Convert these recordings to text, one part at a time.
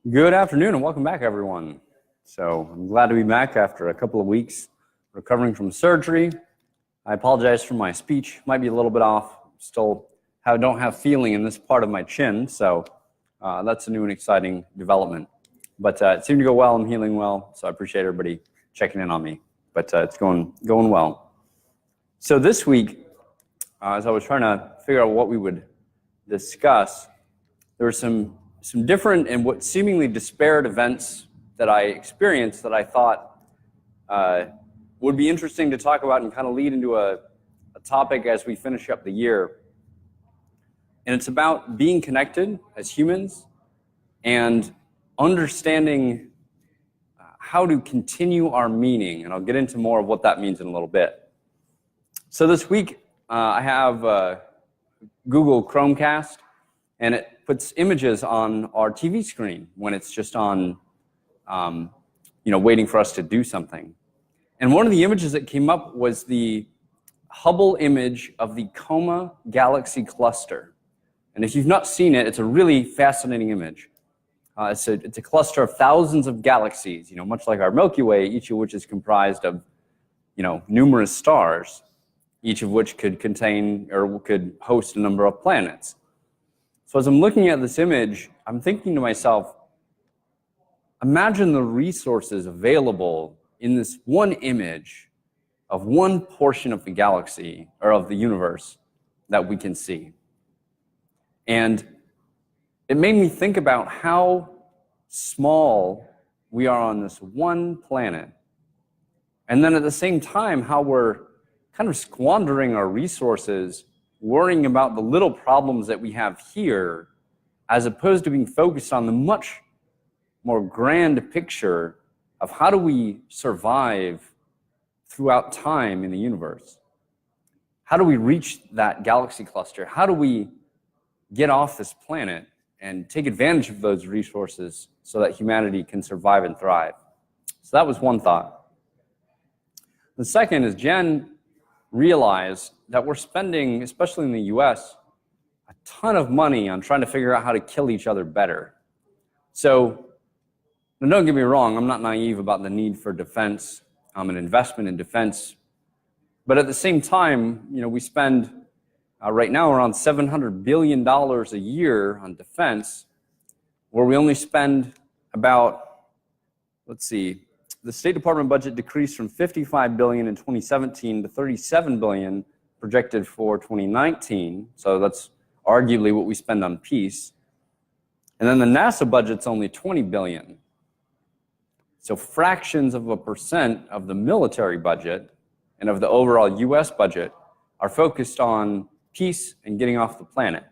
Good afternoon and welcome back, everyone. So I'm glad to be back after a couple of weeks recovering from surgery. I apologize for my speech. Might be a little bit off. Still don't have feeling in this part of my chin, so that's a new and exciting development. But it seemed to go well. I'm healing well, so I appreciate everybody checking in on me. But it's going well. So this week, as I was trying to figure out what we would discuss, there were some different and what seemingly disparate events that I experienced that I thought would be interesting to talk about and kind of lead into a topic as we finish up the year. And it's about being connected as humans and understanding how to continue our meaning. And I'll get into more of what that means in a little bit. So this week, I have Google Chromecast, and it puts images on our TV screen when it's just on, waiting for us to do something. And one of the images that came up was the Hubble image of the Coma Galaxy Cluster. And if you've not seen it, it's a really fascinating image. It's a cluster of thousands of galaxies, much like our Milky Way, each of which is comprised of, numerous stars, each of which could contain or could host a number of planets. So as I'm looking at this image, I'm thinking to myself, imagine the resources available in this one image of one portion of the galaxy or of the universe that we can see. And it made me think about how small we are on this one planet. And then at the same time, how we're kind of squandering our resources worrying about the little problems that we have here, as opposed to being focused on the much more grand picture of how do we survive throughout time in the universe? How do we reach that galaxy cluster? How do we get off this planet and take advantage of those resources so that humanity can survive and thrive? So that was one thought. The second is Jen realized that we're spending, especially in the US, a ton of money on trying to figure out how to kill each other better. So, don't get me wrong, I'm not naive about the need for defense, an investment in defense. But at the same time, we spend right now around $700 billion a year on defense, where we only spend about, the State Department budget decreased from $55 billion in 2017 to $37 billion projected for 2019. So that's arguably what we spend on peace. And then the NASA budget's only $20 billion. So fractions of a percent of the military budget and of the overall US budget are focused on peace and getting off the planet.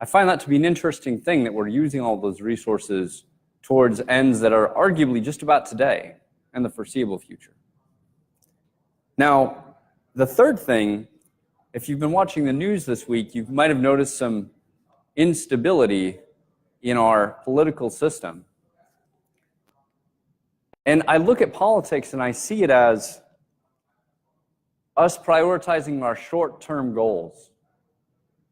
I find that to be an interesting thing, that we're using all those resources towards ends that are arguably just about today and the foreseeable future. Now, the third thing, if you've been watching the news this week, you might have noticed some instability in our political system. And I look at politics and I see it as us prioritizing our short-term goals,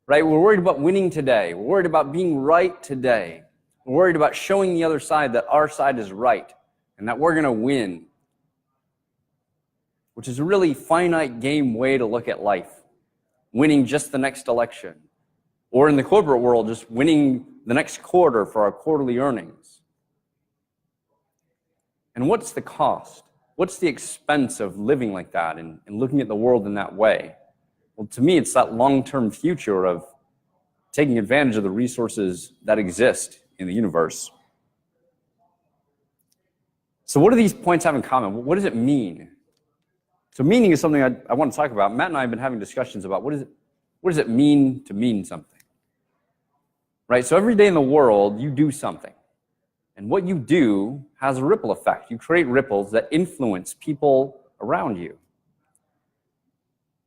right? We're worried about winning today. We're worried about being right today. We're worried about showing the other side that our side is right and that we're going to win, which is a really finite game way to look at life. Winning just the next election, or in the corporate world, just winning the next quarter for our quarterly earnings. And what's the cost? What's the expense of living like that and looking at the world in that way? Well, to me, it's that long-term future of taking advantage of the resources that exist in the universe. So what do these points have in common? What does it mean? So meaning is something I want to talk about. Matt and I have been having discussions about what does it mean to mean something? Right? So every day in the world, you do something. And what you do has a ripple effect. You create ripples that influence people around you.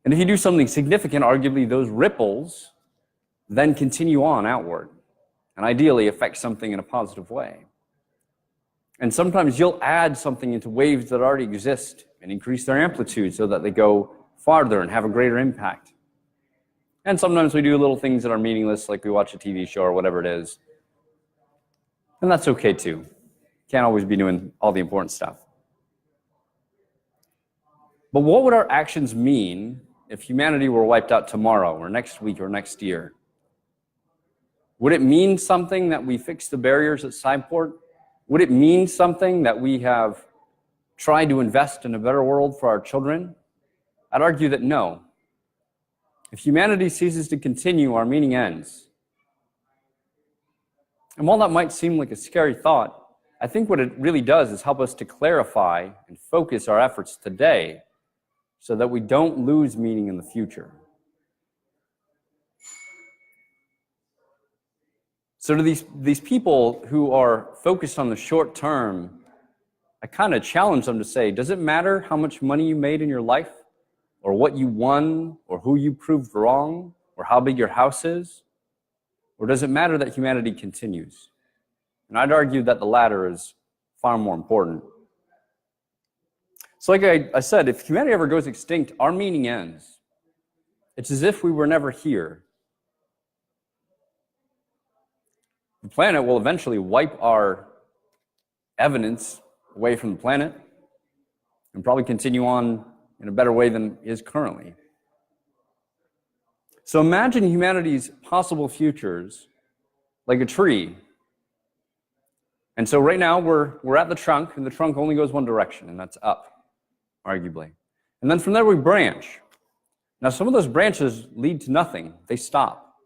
And if you do something significant, arguably those ripples then continue on outward and ideally affect something in a positive way. And sometimes you'll add something into waves that already exist and increase their amplitude so that they go farther and have a greater impact. And sometimes we do little things that are meaningless, like we watch a TV show or whatever it is. And that's okay too. Can't always be doing all the important stuff. But what would our actions mean if humanity were wiped out tomorrow or next week or next year? Would it mean something that we fix the barriers at Scideport? Would it mean something that we have tried to invest in a better world for our children? I'd argue that no. If humanity ceases to continue, our meaning ends. And while that might seem like a scary thought, I think what it really does is help us to clarify and focus our efforts today so that we don't lose meaning in the future. So to these people who are focused on the short term, I kind of challenge them to say, does it matter how much money you made in your life, or what you won, or who you proved wrong, or how big your house is? Or does it matter that humanity continues? And I'd argue that the latter is far more important. So like I said, if humanity ever goes extinct, our meaning ends. It's as if we were never here. The planet will eventually wipe our evidence away from the planet and probably continue on in a better way than is currently. So imagine humanity's possible futures like a tree. And so right now we're at the trunk, and the trunk only goes one direction, and that's up, arguably. And then from there we branch. Now some of those branches lead to nothing. They stop.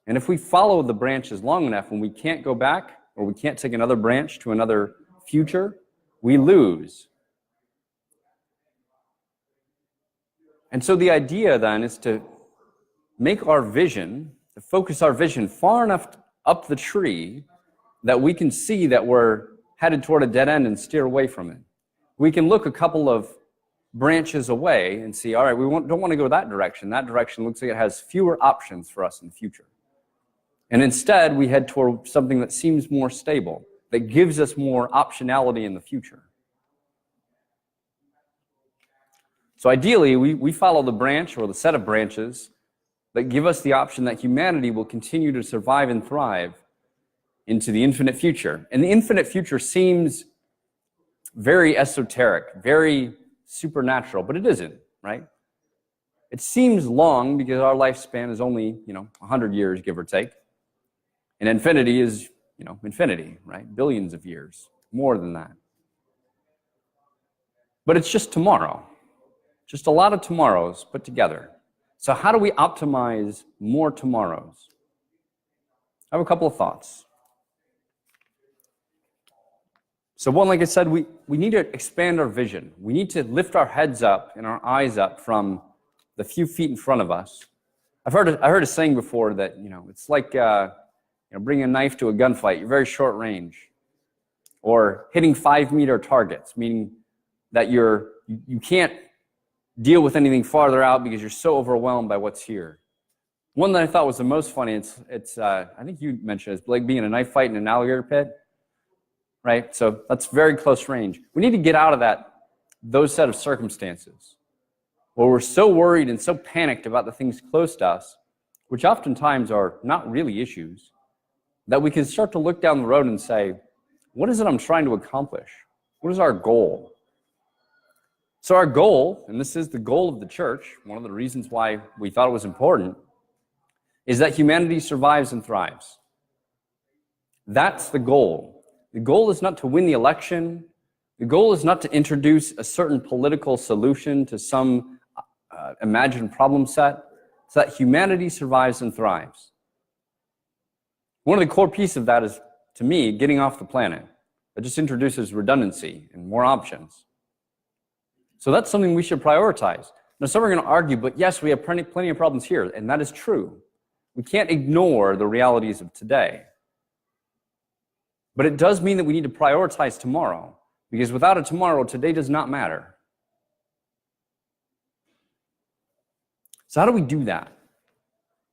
And if we follow the branches long enough, when we can't go back, or we can't take another branch to another future, we lose. And so the idea then is to make our vision, to focus our vision far enough up the tree that we can see that we're headed toward a dead end and steer away from it. We can look a couple of branches away and see, all right, don't want to go that direction. That direction looks like it has fewer options for us in the future. And instead, we head toward something that seems more stable, that gives us more optionality in the future. So ideally, we follow the branch or the set of branches that give us the option that humanity will continue to survive and thrive into the infinite future. And the infinite future seems very esoteric, very supernatural, but it isn't, right? It seems long because our lifespan is only, 100 years, give or take. And infinity is, infinity, right? Billions of years, more than that. But it's just tomorrow. Just a lot of tomorrows put together. So how do we optimize more tomorrows? I have a couple of thoughts. So one, like I said, we need to expand our vision. We need to lift our heads up and our eyes up from the few feet in front of us. I heard a saying before that, it's like bringing a knife to a gunfight. You're very short range. Or hitting 5-meter targets, meaning that you can't deal with anything farther out because you're so overwhelmed by what's here. One that I thought was the most funny, it's I think you mentioned it, it's like being in a knife fight in an alligator pit, right? So that's very close range. We need to get out of those set of circumstances where we're so worried and so panicked about the things close to us, which oftentimes are not really issues, that we can start to look down the road and say, what is it I'm trying to accomplish? What is our goal? So our goal, and this is the goal of the church, one of the reasons why we thought it was important, is that humanity survives and thrives. That's the goal. The goal is not to win the election. The goal is not to introduce a certain political solution to some imagined problem set. It's that humanity survives and thrives. One of the core pieces of that is, to me, getting off the planet. It just introduces redundancy and more options. So that's something we should prioritize. Now, some are going to argue, but yes, we have plenty of problems here, and that is true. We can't ignore the realities of today. But it does mean that we need to prioritize tomorrow, because without a tomorrow, today does not matter. So how do we do that?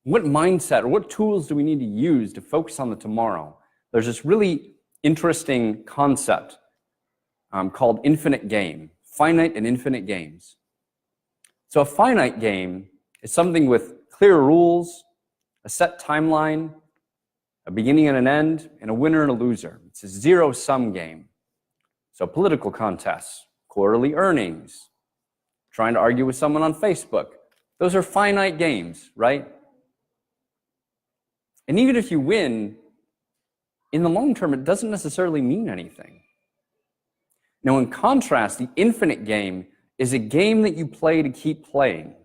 What mindset or what tools do we need to use to focus on the tomorrow? There's this really interesting concept called infinite game, finite and infinite games. So a finite game is something with clear rules, a set timeline, a beginning and an end, and a winner and a loser. It's a zero-sum game. So political contests, quarterly earnings, trying to argue with someone on Facebook. Those are finite games, right? And even if you win, in the long term, it doesn't necessarily mean anything. Now, in contrast, the infinite game is a game that you play to keep playing.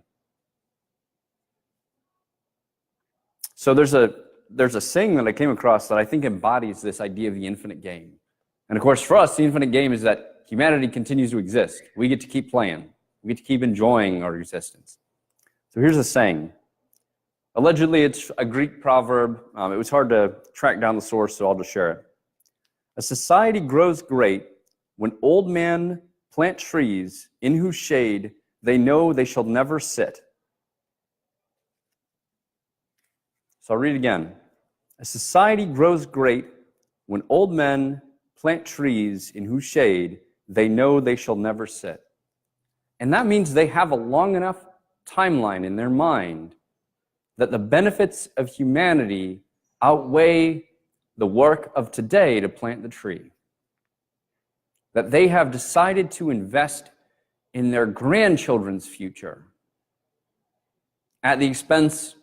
So there's a saying that I came across that I think embodies this idea of the infinite game. And of course, for us, the infinite game is that humanity continues to exist. We get to keep playing. We get to keep enjoying our existence. So here's a saying. Allegedly, it's a Greek proverb. It was hard to track down the source, so I'll just share it. A society grows great when old men plant trees in whose shade they know they shall never sit. So I'll read it again. A society grows great when old men plant trees in whose shade they know they shall never sit. And that means they have a long enough timeline in their mind that the benefits of humanity outweigh the work of today to plant the tree. That they have decided to invest in their grandchildren's future at the expense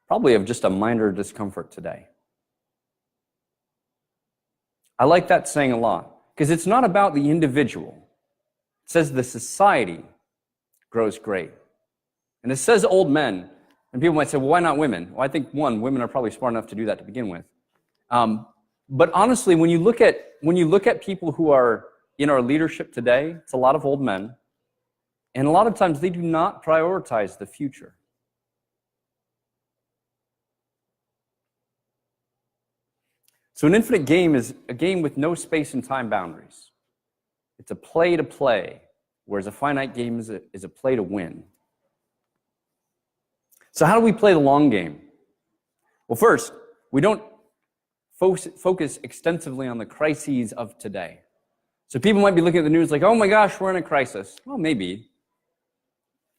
probably of just a minor discomfort today. I like that saying a lot because it's not about the individual. It says the society grows great. And it says old men. And people might say, well, why not women? Well, I think, one, women are probably smart enough to do that to begin with. But honestly, when you look at people who are in our leadership today, it's a lot of old men. And a lot of times they do not prioritize the future. So an infinite game is a game with no space and time boundaries. It's a play to play, whereas a finite game is a play to win. So how do we play the long game? Well, first, we don't focus extensively on the crises of today. So people might be looking at the news like, oh my gosh, we're in a crisis. Well, maybe.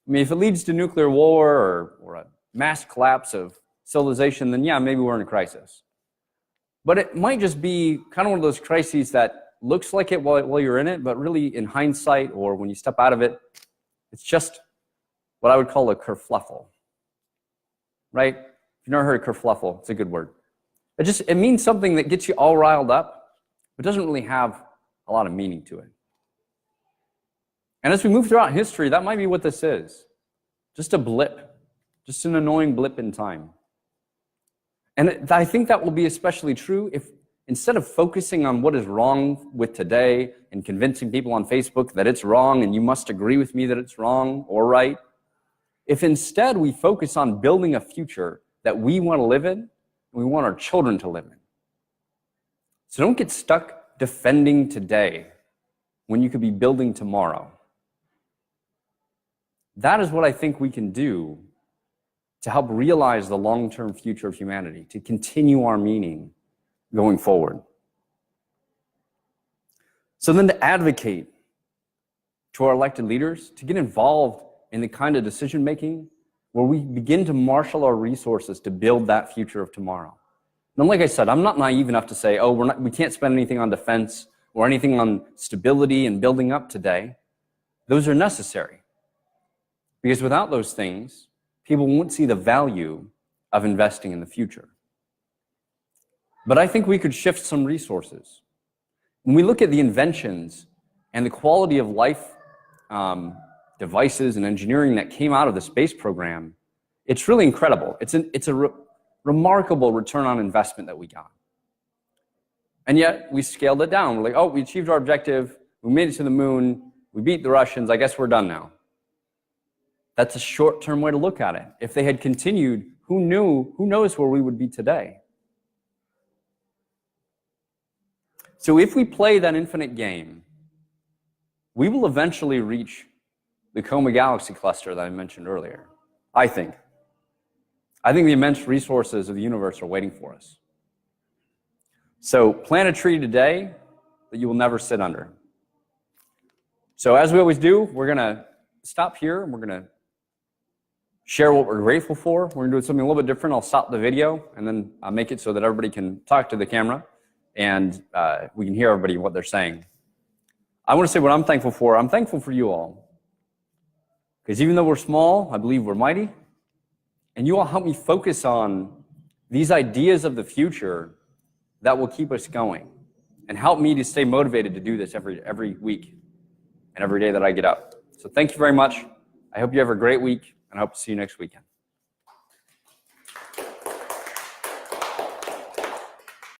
I mean, if it leads to nuclear war or a mass collapse of civilization, then yeah, maybe we're in a crisis. But it might just be kind of one of those crises that looks like it while you're in it, but really in hindsight or when you step out of it, it's just what I would call a kerfluffle, right? If you've never heard of kerfluffle, it's a good word. It means something that gets you all riled up, but doesn't really have a lot of meaning to it. And as we move throughout history, that might be what this is. Just a blip, just an annoying blip in time. And I think that will be especially true if instead of focusing on what is wrong with today and convincing people on Facebook that it's wrong and you must agree with me that it's wrong or right, if instead we focus on building a future that we want to live in and we want our children to live in. So don't get stuck defending today when you could be building tomorrow. That is what I think we can do to help realize the long-term future of humanity, to continue our meaning going forward. So then to advocate to our elected leaders, to get involved in the kind of decision-making where we begin to marshal our resources to build that future of tomorrow. And like I said, I'm not naive enough to say, oh, we can't spend anything on defense or anything on stability and building up today. Those are necessary. Because without those things, people won't see the value of investing in the future. But I think we could shift some resources. When we look at the inventions and the quality of life devices and engineering that came out of the space program, it's really incredible. It's a remarkable return on investment that we got. And yet we scaled it down. We're like, oh, we achieved our objective. We made it to the moon. We beat the Russians. I guess we're done now. That's a short-term way to look at it. If they had continued, who knows where we would be today? So if we play that infinite game, we will eventually reach the Coma Galaxy Cluster that I mentioned earlier, I think. I think the immense resources of the universe are waiting for us. So plant a tree today that you will never sit under. So as we always do, we're going to stop here and we're going to share what we're grateful for. We're gonna do something a little bit different. I'll stop the video and then I'll make it so that everybody can talk to the camera and we can hear everybody what they're saying. I want to say what I'm thankful for. I'm thankful for you all. Because even though we're small, I believe we're mighty. And you all help me focus on these ideas of the future that will keep us going and help me to stay motivated to do this every week and every day that I get up. So thank you very much. I hope you have a great week, and I hope to see you next weekend.